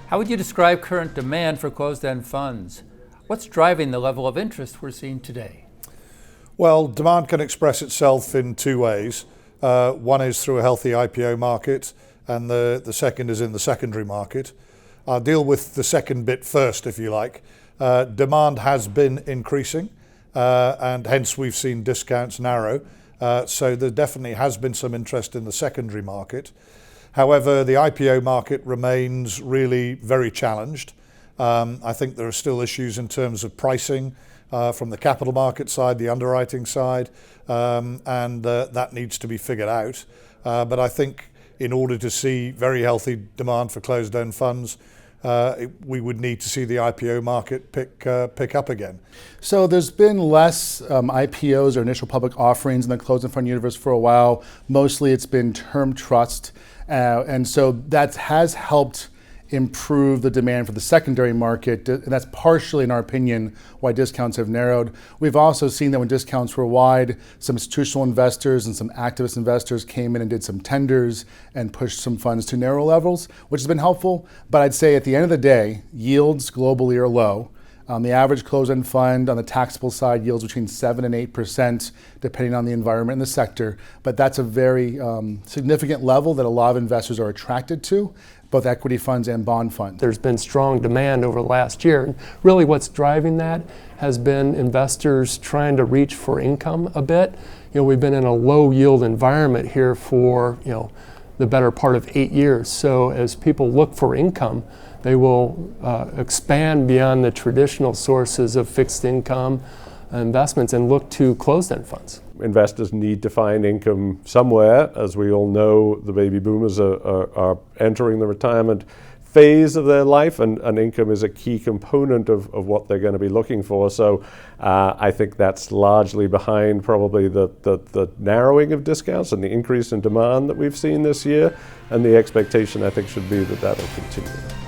How would you describe current demand for closed-end funds? What's driving the level of interest we're seeing today? Well, demand can express itself in two ways. One is through a healthy IPO market, and the second is in the secondary market. I'll deal with the second bit first, if you like. Demand has been increasing, and hence we've seen discounts narrow. So there definitely has been some interest in the secondary market. However, the IPO market remains really very challenged. I think there are still issues in terms of pricing from the capital market side, the underwriting side, and that needs to be figured out. But I think in order to see very healthy demand for closed-end funds, we would need to see the IPO market pick up again. So there's been less IPOs or initial public offerings in the closed-end fund universe for a while. Mostly it's been term trust. And so that has helped improve the demand for the secondary market. And that's partially, in our opinion, why discounts have narrowed. We've also seen that when discounts were wide, some institutional investors and some activist investors came in and did some tenders and pushed some funds to narrow levels, which has been helpful. But I'd say at the end of the day, yields globally are low. The average closed-end fund on the taxable side yields between 7 and 8%, depending on the environment and the sector. But that's a very significant level that a lot of investors are attracted to, both equity funds and bond funds. There's been strong demand over the last year. And really what's driving that has been investors trying to reach for income a bit. We've been in a low yield environment here for, the better part of 8 years. So as people look for income, they will expand beyond the traditional sources of fixed income investments and look to closed-end funds. Investors need to find income somewhere. As we all know, the baby boomers are entering the retirement phase of their life, and income is a key component of what they're going to be looking for. So I think that's largely behind probably the narrowing of discounts and the increase in demand that we've seen this year, and the expectation I think should be that that'll continue.